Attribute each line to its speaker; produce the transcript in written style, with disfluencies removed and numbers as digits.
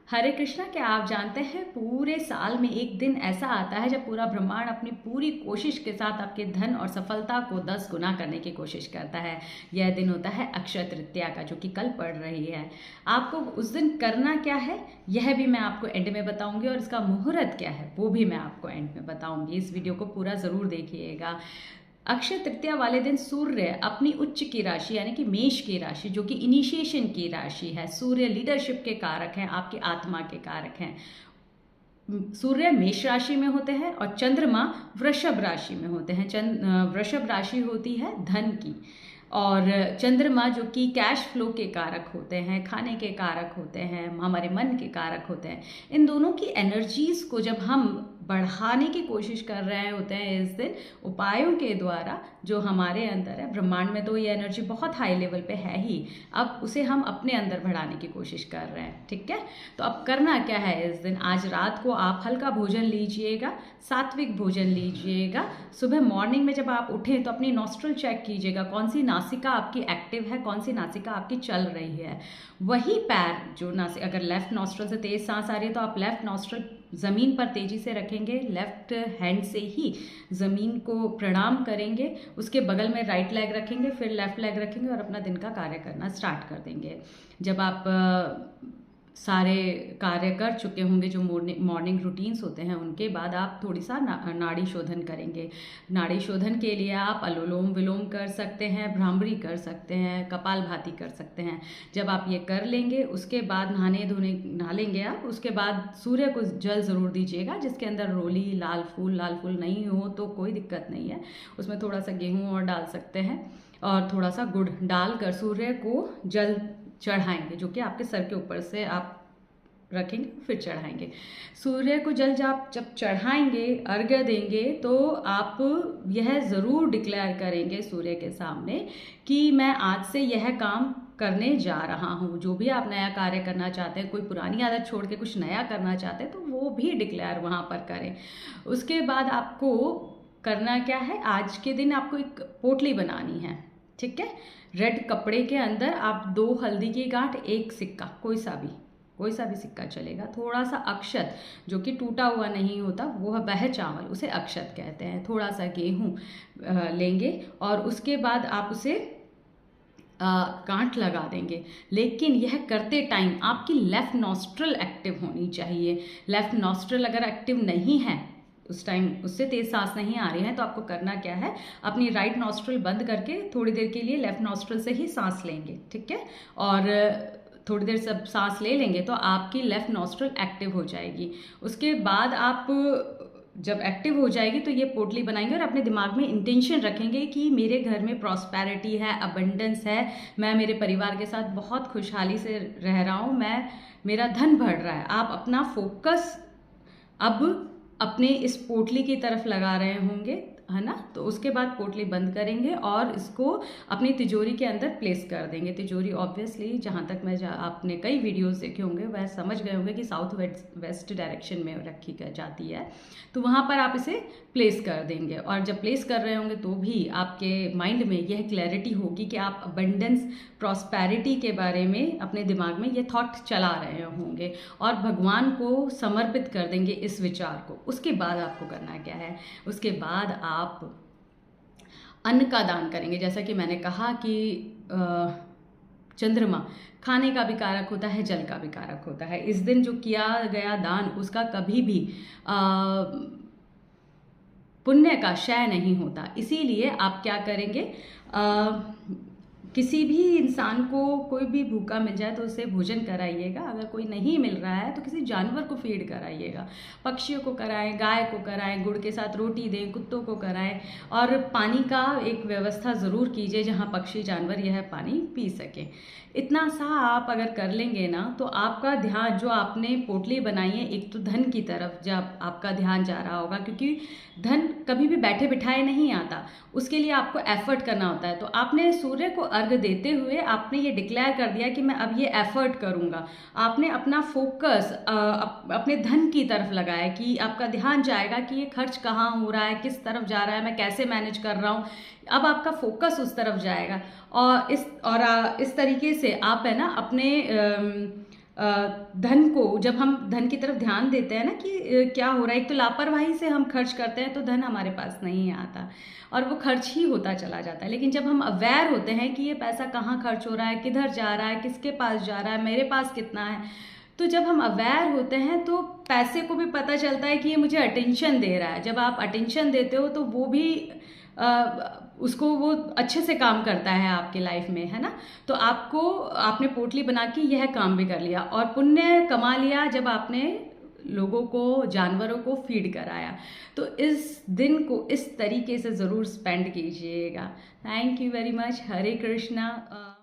Speaker 1: हरे कृष्णा। क्या आप जानते हैं पूरे साल में एक दिन ऐसा आता है जब पूरा ब्रह्मांड अपनी पूरी कोशिश के साथ आपके धन और सफलता को 10 गुना करने की कोशिश करता है। यह दिन होता है अक्षय तृतीया का, जो कि कल पड़ रही है। आपको उस दिन करना क्या है यह भी मैं आपको एंड में बताऊंगी, और इसका मुहूर्त क्या है वो भी मैं आपको एंड में बताऊंगी। इस वीडियो को पूरा ज़रूर देखिएगा। अक्षय तृतीया वाले दिन सूर्य अपनी उच्च की राशि यानी कि मेष की राशि, जो कि इनिशिएशन की राशि है, सूर्य लीडरशिप के कारक हैं, आपकी आत्मा के कारक हैं। सूर्य मेष राशि में होते हैं और चंद्रमा वृषभ राशि में होते हैं। वृषभ राशि होती है धन की, और चंद्रमा जो कि कैश फ्लो के कारक होते हैं, खाने के कारक होते हैं, हमारे मन के कारक होते हैं। इन दोनों की एनर्जीज को जब हम बढ़ाने की कोशिश कर रहे होते हैं इस दिन उपायों के द्वारा, जो हमारे अंदर है, ब्रह्मांड में तो ये एनर्जी बहुत हाई लेवल पे है ही, अब उसे हम अपने अंदर बढ़ाने की कोशिश कर रहे हैं। ठीक है, तो अब करना क्या है इस दिन? आज रात को आप हल्का भोजन लीजिएगा, सात्विक भोजन लीजिएगा। सुबह मॉर्निंग में जब आप उठें तो अपनी नॉस्ट्रल चेक कीजिएगा, कौन सी नासिका आपकी एक्टिव है, कौन सी नासिका आपकी चल रही है। वही पैर जो अगर लेफ्ट नॉस्ट्रल से तेज सांस आ रही है तो आप लेफ्ट नॉस्ट्रल ज़मीन पर तेजी से रखेंगे, लेफ्ट हैंड से ही ज़मीन को प्रणाम करेंगे, उसके बगल में राइट लेग रखेंगे, फिर लेफ्ट लेग रखेंगे और अपना दिन का कार्य करना स्टार्ट कर देंगे। जब आप सारे कार्य कर चुके होंगे, जो मॉर्निंग रूटीन्स होते हैं, उनके बाद आप थोड़ी सा नाड़ी शोधन करेंगे। नाड़ी शोधन के लिए आप अनुलोम विलोम कर सकते हैं, भ्रामरी कर सकते हैं, कपालभाति कर सकते हैं। जब आप ये कर लेंगे उसके बाद नहा लेंगे आप, उसके बाद सूर्य को जल ज़रूर दीजिएगा, जिसके अंदर रोली लाल फूल नहीं हो तो कोई दिक्कत नहीं है, उसमें थोड़ा सा गेहूँ और डाल सकते हैं और थोड़ा सा गुड़ डालकर सूर्य को जल चढ़ाएंगे, जो कि आपके सर के ऊपर से आप रखेंगे, फिर चढ़ाएंगे। सूर्य को जल जब चढ़ाएंगे, अर्घ्य देंगे, तो आप यह ज़रूर डिक्लेयर करेंगे सूर्य के सामने कि मैं आज से यह काम करने जा रहा हूँ। जो भी आप नया कार्य करना चाहते हैं, कोई पुरानी आदत छोड़ के कुछ नया करना चाहते हैं, तो वो भी डिक्लेयर वहाँ पर करें। उसके बाद आपको करना क्या है, आज के दिन आपको एक पोटली बनानी है। ठीक है, रेड कपड़े के अंदर आप 2 हल्दी की गांठ, 1 सिक्का, कोई सा भी सिक्का चलेगा, थोड़ा सा अक्षत जो कि टूटा हुआ नहीं होता, वह चावल, उसे अक्षत कहते हैं, थोड़ा सा गेहूँ लेंगे और उसके बाद आप उसे गांठ लगा देंगे। लेकिन यह करते टाइम आपकी लेफ्ट नॉस्ट्रल एक्टिव होनी चाहिए। लेफ्ट नॉस्ट्रल अगर एक्टिव नहीं है उस टाइम, उससे तेज सांस नहीं आ रही है, तो आपको करना क्या है, अपनी राइट नॉस्ट्रल बंद करके थोड़ी देर के लिए लेफ्ट नॉस्ट्रल से ही सांस लेंगे। ठीक है, और थोड़ी देर सब सांस ले लेंगे तो आपकी लेफ्ट नॉस्ट्रल एक्टिव हो जाएगी। उसके बाद आप जब एक्टिव हो जाएगी तो ये पोटली बनाएंगे और अपने दिमाग में इंटेंशन रखेंगे कि मेरे घर में प्रॉस्पेरिटी है, अबंडेंस है, मैं मेरे परिवार के साथ बहुत खुशहाली से रह रहा हूँ, मेरा धन बढ़ रहा है। आप अपना फोकस अब अपने इस पोटली की तरफ लगा रहे होंगे, है ना। तो उसके बाद पोटली बंद करेंगे और इसको अपनी तिजोरी के अंदर प्लेस कर देंगे। तिजोरी ऑब्वियसली, जहाँ तक मैं आपने कई वीडियोस देखे होंगे वह समझ गए होंगे कि साउथ वेस्ट डायरेक्शन में रखी जाती है, तो वहाँ पर आप इसे प्लेस कर देंगे। और जब प्लेस कर रहे होंगे तो भी आपके माइंड में यह क्लैरिटी होगी कि आप अबंडेंस, प्रॉस्पेरिटी के बारे में अपने दिमाग में ये थॉट चला रहे होंगे और भगवान को समर्पित कर देंगे इस विचार को। उसके बाद आपको करना क्या है, उसके बाद आप अन्न का दान करेंगे। जैसा कि मैंने कहा कि चंद्रमा खाने का भी कारक होता है, जल का भी कारक होता है। इस दिन जो किया गया दान उसका कभी भी पुण्य का क्षय नहीं होता। इसीलिए आप क्या करेंगे, किसी भी इंसान को कोई भी भूखा मिल जाए तो उसे भोजन कराइएगा। अगर कोई नहीं मिल रहा है तो किसी जानवर को फीड कराइएगा, पक्षियों को कराएं, गाय को कराएं, गुड़ के साथ रोटी दें, कुत्तों को कराएं। और पानी का एक व्यवस्था ज़रूर कीजिए जहां पक्षी जानवर यह पानी पी सकें। इतना सा आप अगर कर लेंगे ना, तो आपका ध्यान, जो आपने पोटली बनाई है, एक तो धन की तरफ जब आपका ध्यान जा रहा होगा, क्योंकि धन कभी भी बैठे बिठाए नहीं आता, उसके लिए आपको एफर्ट करना होता है। तो आपने सूर्य को अर्घ देते हुए आपने ये डिक्लेयर कर दिया कि मैं अब ये एफर्ट करूँगा। आपने अपना फोकस अपने धन की तरफ लगाया कि आपका ध्यान जाएगा कि ये खर्च कहाँ हो रहा है, किस तरफ जा रहा है, मैं कैसे मैनेज कर रहा हूँ। अब आपका फोकस उस तरफ जाएगा और इस तरीके से आप है ना अपने धन को, जब हम धन की तरफ ध्यान देते हैं ना कि क्या हो रहा है, एक तो लापरवाही से हम खर्च करते हैं तो धन हमारे पास नहीं आता और वो खर्च ही होता चला जाता है। लेकिन जब हम अवेयर होते हैं कि ये पैसा कहाँ खर्च हो रहा है, किधर जा रहा है, किसके पास जा रहा है, मेरे पास कितना है, तो जब हम अवेयर होते हैं तो पैसे को भी पता चलता है कि ये मुझे अटेंशन दे रहा है। जब आप अटेंशन देते हो तो वो भी उसको वो अच्छे से काम करता है आपकी लाइफ में, है ना। तो आपने पोटली बना के यह काम भी कर लिया और पुण्य कमा लिया जब आपने लोगों को, जानवरों को फीड कराया। तो इस दिन को इस तरीके से ज़रूर स्पेंड कीजिएगा। Thank you very much. Hare Krishna.